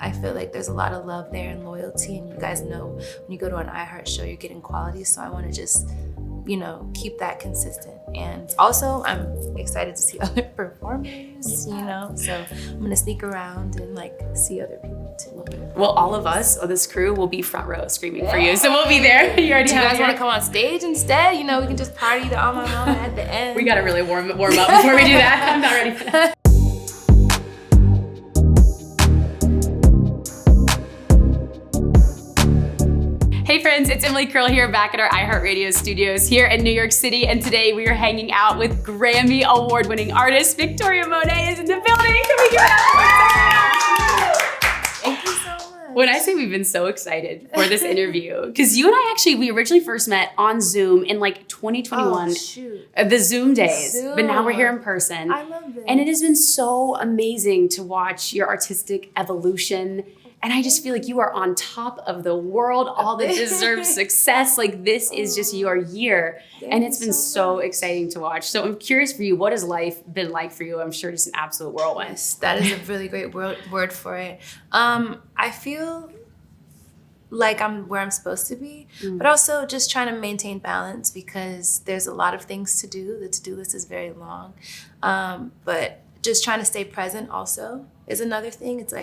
I feel like there's a lot of love there and loyalty, and you guys know when you go to an iHeart show, you're getting quality. So I want to just, keep that consistent. And also, I'm excited to see other performers, so I'm going to sneak around and see other people too. Well, all of us, this crew, will be front row screaming for you. So we'll be there. You already Do you guys want to come on stage instead? We can just party the All My Mama at the end. We got to really warm up before we do that. I'm not ready for that. Hey friends, it's Emily Curl here back at our iHeartRadio studios here in New York City, and today we are hanging out with Grammy Award-winning artist Victoria Monét is in the building. Can we give it up? Thank you so much. When I say we've been so excited for this interview, because you and I we originally first met on Zoom in 2021, the Zoom days, but now we're here in person. I love it. And it has been so amazing to watch your artistic evolution. And I just feel like you are on top of the world, all the deserved success. This is just your year. And it's been so exciting to watch. So I'm curious for you, what has life been like for you? I'm sure just an absolute whirlwind. Yes, that is a really great word for it. I feel like I'm where I'm supposed to be, but also just trying to maintain balance because there's a lot of things to do. The to-do list is very long. But just trying to stay present also is another thing. It's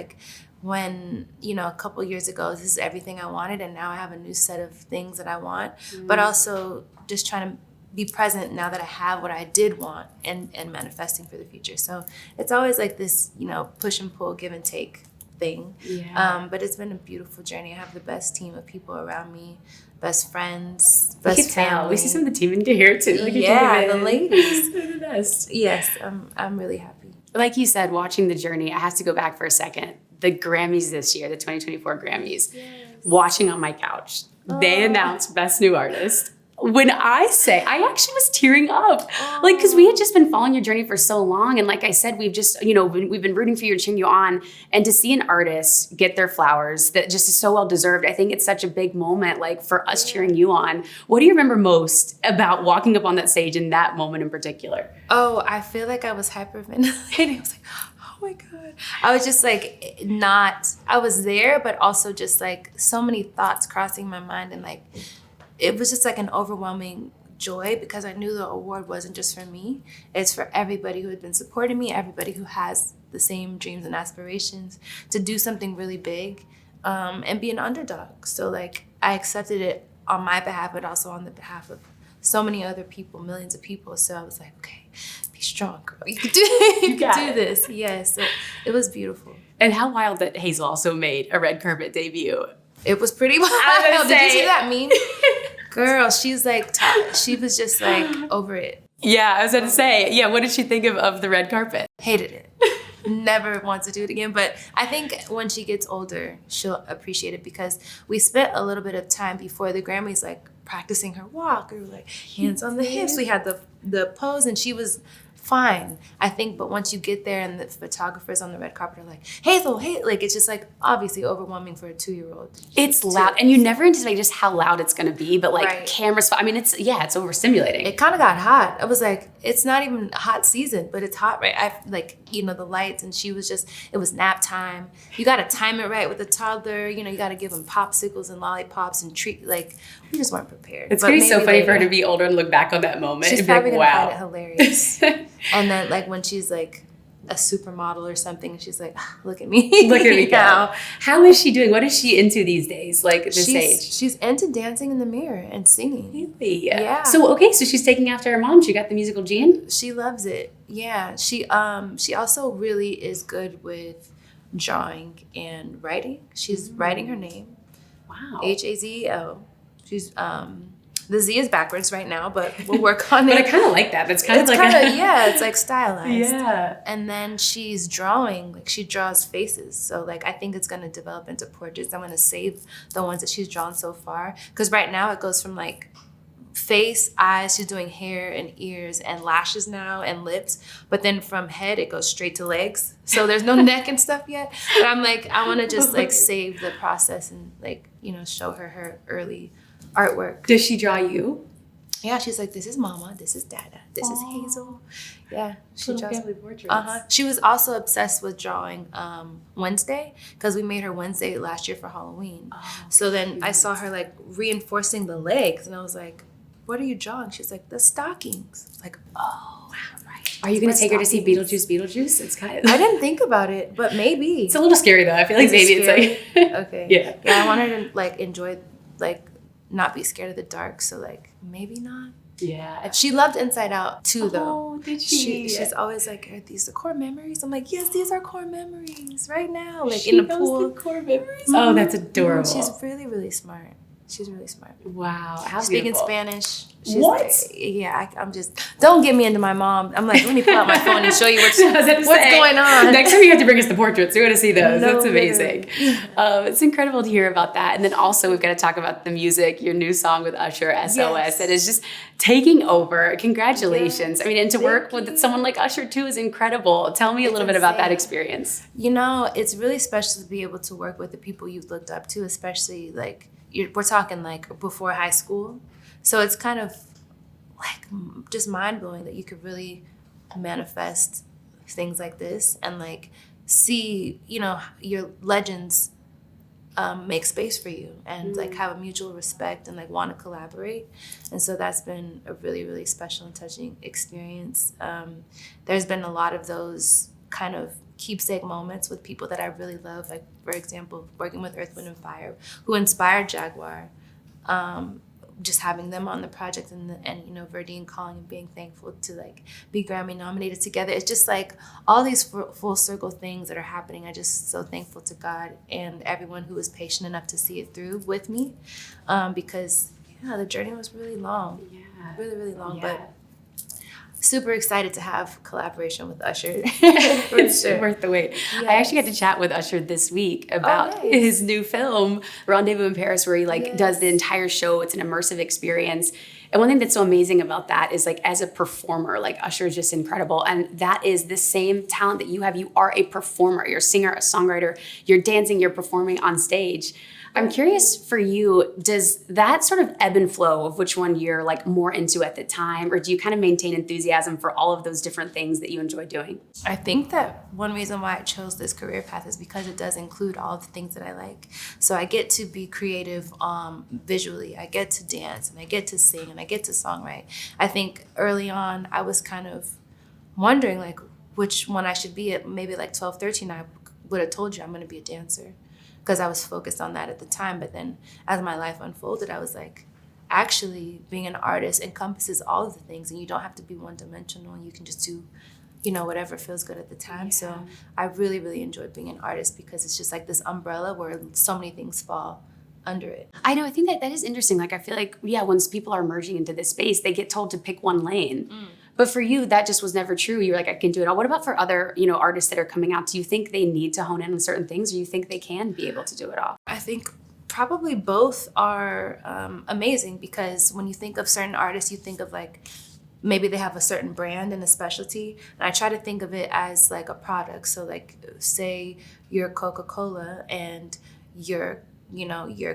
when, a couple years ago, this is everything I wanted, and now I have a new set of things that I want, but also just trying to be present now that I have what I did want and manifesting for the future. So it's always this, push and pull, give and take thing. Yeah. But it's been a beautiful journey. I have the best team of people around me, best friends, best family. We see some of the team in here too. The ladies. They're the best. Yes, I'm really happy. Like you said, watching the journey, I have to go back for a second. The Grammys this year, the 2024 Grammys, watching on my couch, they announced Best New Artist. When I actually was tearing up, because we had just been following your journey for so long. And like I said, we've just, we've been rooting for you and cheering you on. And to see an artist get their flowers that just is so well deserved, I think it's such a big moment, for us cheering you on. What do you remember most about walking up on that stage in that moment in particular? Oh, I feel like I was hyperventilating. I was oh my God. I was just I was there, but also just so many thoughts crossing my mind. And it was just an overwhelming joy because I knew the award wasn't just for me. It's for everybody who had been supporting me, everybody who has the same dreams and aspirations to do something really big and be an underdog. So I accepted it on my behalf, but also on the behalf of so many other people, millions of people. So I was okay, be strong, girl. You can do this. Yes, so it was beautiful. And how wild that Hazel also made a red carpet debut. It was pretty wild. Did you see that meme? Girl, she's she was just over it. Yeah, I was going to say, what did she think of the red carpet? Hated it. Never wants to do it again. But I think when she gets older, she'll appreciate it because we spent a little bit of time before the Grammys, practicing her walk or hands on the hips. We had the pose and she was fine, I think, but once you get there and the photographers on the red carpet are Hazel, hey, it's just obviously overwhelming for a 2-year-old. It's loud, and you never anticipate just how loud it's going to be, but cameras, I mean, it's overstimulating. It kind of got hot. I was it's not even hot season, but it's hot, right? The lights, and she was it was nap time. You got to time it right with the toddler, you got to give them popsicles and lollipops and treat, we just weren't prepared. It's going to be so funny for her to be older and look back on that moment. She's and probably be going to find it hilarious. And then when she's a supermodel or something, she's look at me. Look at me now. How is she doing? What is she into these days, this age? She's into dancing in the mirror and singing. Really? Yeah. So she's taking after her mom. She got the musical gene? She loves it. Yeah. She also really is good with drawing and writing. She's writing her name. Wow. Hazel. She's the Z is backwards right now, but we'll work on it. But I kind of like that. That's kind of it's stylized. Yeah. And then she's drawing, she draws faces. So I think it's going to develop into portraits. I'm going to save the ones that she's drawn so far. Because right now it goes from face, eyes, she's doing hair and ears and lashes now and lips. But then from head, it goes straight to legs. So there's no neck and stuff yet. But I'm I want to just save the process and show her early artwork. Does she draw you? Yeah, she's like, this is Mama, this is Dada, this is Hazel. Yeah, she Little draws family portraits. She was also obsessed with drawing Wednesday, because we made her Wednesday last year for Halloween. So then I saw her like reinforcing the legs, and I was like, what are you drawing? She's like, the stockings. Like, oh, wow, right. Are you going to take her to see Beetlejuice? It's kind of... I didn't think about it, but maybe. It's a little scary though. I feel like maybe it's like... Okay. Yeah. Yeah, I want her to like enjoy, like not be scared of the dark. So like maybe not. Yeah. She loved Inside Out too, though. Oh, did she? She's always like, are these the core memories? I'm like, yes, these are core memories right now. Like She in the knows pool. the core memories. Oh, that's adorable. She's really, really smart. She's really smart. Wow. How Speaking beautiful. Spanish. She's What? Like, yeah, I'm just, don't get me into my mom. I'm like, let me pull out my phone and show you what's going on. Next time you have to bring us the portraits. We want to see those. No, That's amazing. It's incredible to hear about that. And then also we've got to talk about the music, your new song with Usher, SOS, Yes. that is just taking over. Congratulations. Yes. I mean, and to work with someone like Usher too is incredible. Tell me a little bit about that experience. You know, it's really special to be able to work with the people you've looked up to, especially like, we're talking like before high school. So it's kind of like just mind-blowing that you could really manifest things like this and like see, you know, your legends make space for you and like have a mutual respect and like want to collaborate. And so that's been a really, really special and touching experience. There's been a lot of those kind of keepsake moments with people that I really love, like for example, working with Earth, Wind & Fire, who inspired Jaguar. Just having them on the project and you know, Verdine calling and being thankful to like be Grammy nominated together. It's just like all these full circle things that are happening. I'm just so thankful to God and everyone who was patient enough to see it through with me, because the journey was really long, really, really long, but super excited to have collaboration with Usher. It's sure. worth the wait. Yes. I actually got to chat with Usher this week about his new film, Rendezvous in Paris, where he does the entire show. It's an immersive experience. And one thing that's so amazing about that is like as a performer, like Usher is just incredible. And that is the same talent that you have. You are a performer. You're a singer, a songwriter, you're dancing, you're performing on stage. I'm curious for you, does that sort of ebb and flow of which one you're like more into at the time, or do you kind of maintain enthusiasm for all of those different things that you enjoy doing? I think that one reason why I chose this career path is because it does include all of the things that I like. So I get to be creative visually, I get to dance, and I get to sing, and I get to songwrite. I think early on, I was kind of wondering like which one I should be at. Maybe like 12, 13, I would have told you I'm gonna be a dancer, because I was focused on that at the time. But then as my life unfolded, I was like, actually being an artist encompasses all of the things, and you don't have to be one-dimensional, and you can just do, you know, whatever feels good at the time. So I really, really enjoyed being an artist because it's just like this umbrella where so many things fall under it. I know, I think that is interesting. Like I feel like, once people are merging into this space, they get told to pick one lane. But for you, that just was never true. You're like, I can do it all. What about for other, artists that are coming out? Do you think they need to hone in on certain things, or do you think they can be able to do it all? I think probably both are amazing, because when you think of certain artists, you think of like, maybe they have a certain brand and a specialty. And I try to think of it as like a product. So like, say you're Coca-Cola and your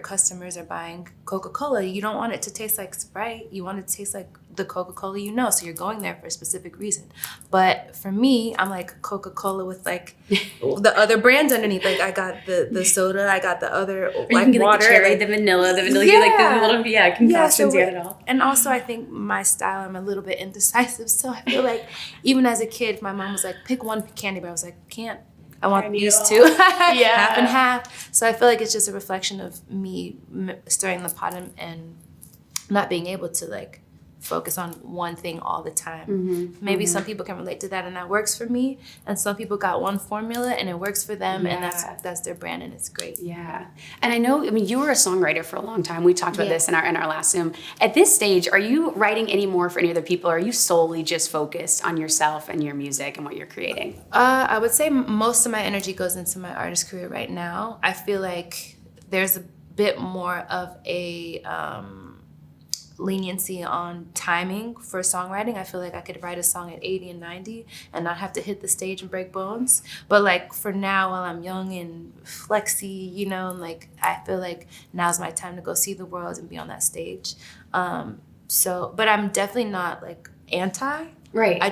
customers are buying Coca-Cola. You don't want it to taste like Sprite. You want it to taste like the Coca-Cola you know. So you're going there for a specific reason. But for me, I'm like Coca-Cola with like the other brands underneath. Like I got the soda, I got the other like water, like the cherry, the vanilla, like the little concoctions. It all. And also I think my style, I'm a little bit indecisive. So I feel like even as a kid, my mom was like, pick one candy bar. I was like, can't. I want these two, half and half. So I feel like it's just a reflection of me stirring the pot and not being able to like focus on one thing all the time. Maybe some people can relate to that, and that works for me. And some people got one formula and it works for them, and that's their brand, and it's great. Yeah. And I know, you were a songwriter for a long time. We talked about this in our last Zoom. At this stage, are you writing any more for any other people, or are you solely just focused on yourself and your music and what you're creating? I would say most of my energy goes into my artist career right now. I feel like there's a bit more of a leniency on timing for songwriting. I feel like I could write a song at 80 and 90 and not have to hit the stage and break bones. But like for now, while I'm young and flexy, and like I feel like now's my time to go see the world and be on that stage. So, but I'm definitely not like anti. Right. I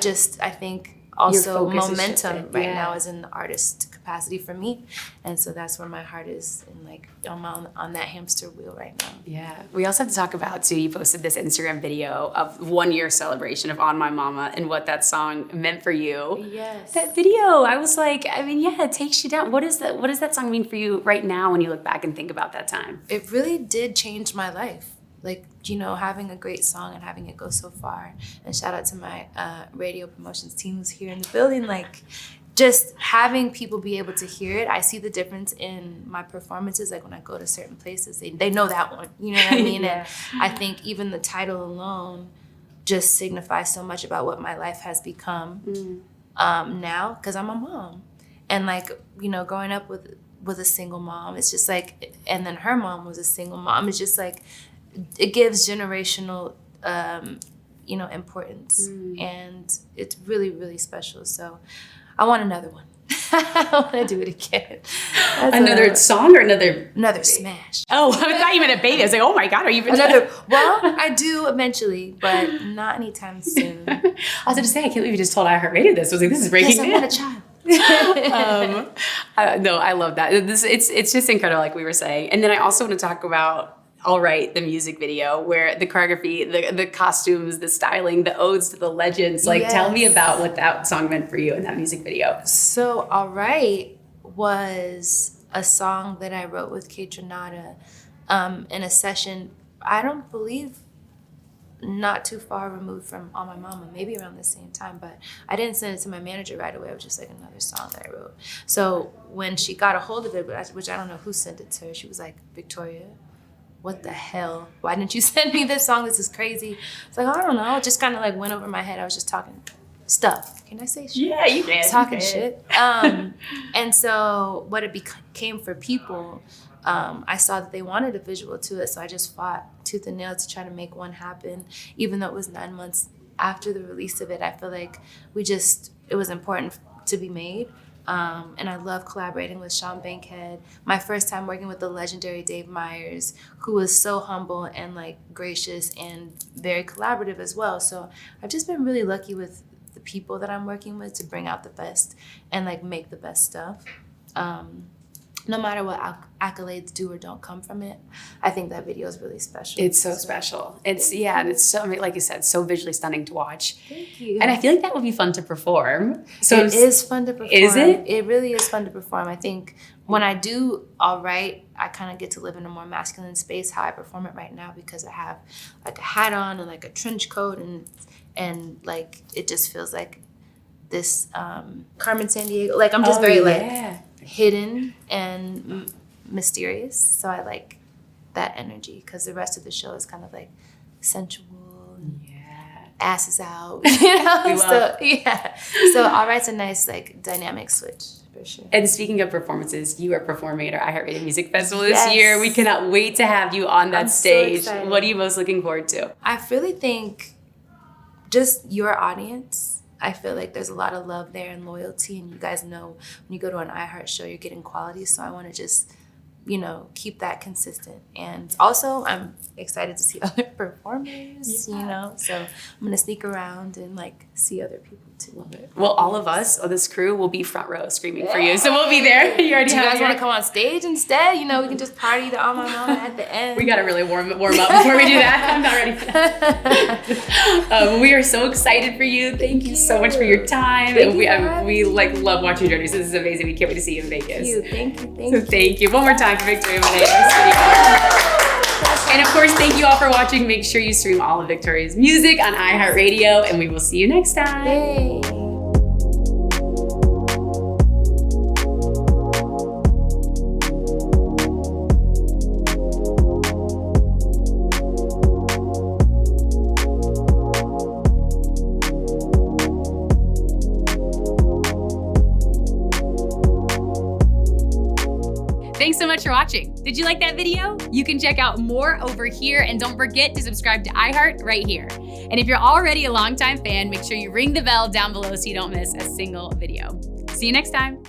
think also momentum right now is in the artist capacity for me, and so that's where my heart is, and like I'm on that hamster wheel right now. Yeah, we also have to talk about too. You posted this Instagram video of 1 year celebration of On My Mama and what that song meant for you. Yes, that video. I was like, I mean, yeah, it takes you down. What does that song mean for you right now when you look back and think about that time? It really did change my life. Like, you know, having a great song and having it go so far. And shout out to my radio promotions team who's here in the building. Like, just having people be able to hear it. I see the difference in my performances. Like, when I go to certain places, they know that one. You know what I mean? Yeah. And I think even the title alone just signifies so much about what my life has become now, because I'm a mom. And, like, you know, growing up with a single mom, it's just like, and then her mom was a single mom. It's just like, it gives generational, you know, importance, and it's really, really special. So I want another one. I want to do it again. Another song or another smash. Oh, I thought you meant a baby. I was like, oh my God, are you even another? Well, I do eventually, but not anytime soon. I was going to say, I can't believe you just told iHeartRadio this. I was like, this is breaking news. Yes, I want a child. No, I love that. It's just incredible, like we were saying. And then I also want to talk about All Right, the music video, where the choreography, the costumes, the styling, the odes to the legends. Like, Tell me about what that song meant for you in that music video. So, All Right was a song that I wrote with Kaytranada in a session, I don't believe not too far removed from On My Mama, maybe around the same time, but I didn't send it to my manager right away. It was just like another song that I wrote. So when she got a hold of it, which I don't know who sent it to her, she was like, Victoria, what the hell? Why didn't you send me this song? This is crazy. It's like, I don't know. It just kind of like went over my head. I was just talking stuff. Can I say shit? Yeah, you can. Talking shit. And so what it became for people, I saw that they wanted a visual to it. So I just fought tooth and nail to try to make one happen. Even though it was 9 months after the release of it, I feel like it was important to be made. And I love collaborating with Sean Bankhead. My first time working with the legendary Dave Meyers, who was so humble and like gracious and very collaborative as well. So I've just been really lucky with the people that I'm working with to bring out the best and like make the best stuff. No matter what accolades do or don't come from it, I think that video is really special. It's so special. And it's so, like you said, so visually stunning to watch. Thank you. And I feel like that would be fun to perform. So it is fun to perform. Is it? It really is fun to perform. I think when I do All Right, I kind of get to live in a more masculine space, how I perform it right now, because I have like a hat on and like a trench coat and like it just feels like this Carmen Sandiego. Like I'm just like hidden and mysterious. So I like that energy, because the rest of the show is kind of like sensual and asses out. You know? So All Right's a nice like dynamic switch for sure. And speaking of performances, you are performing at our iHeartRadio Music Festival this year. We cannot wait to have you on that stage. So what are you most looking forward to? I really think just your audience. I feel like there's a lot of love there and loyalty, and you guys know when you go to an iHeart show, you're getting quality. So I want to just, you know, keep that consistent. And also, I'm excited to see other performers, you know. So I'm going to sneak around and, like, see other people, too. Love it. Well, all of us, this crew, will be front row screaming for you. So we'll be there. You already Do you guys want to come on stage instead? You know, we can just party the On My Mama at the end. We got to really warm up before we do that. I'm not ready for that. We are so excited for you. Thank you so much for your time. We love watching your journey. So this is amazing. We can't wait to see you in Vegas. Thank you. Thank you. One more time for Victoria Monét. And of course, thank you all for watching. Make sure you stream all of Victoria's music on iHeartRadio, and we will see you next time. Hey. Thanks so much for watching. Did you like that video? You can check out more over here, and don't forget to subscribe to iHeart right here. And if you're already a longtime fan, make sure you ring the bell down below so you don't miss a single video. See you next time.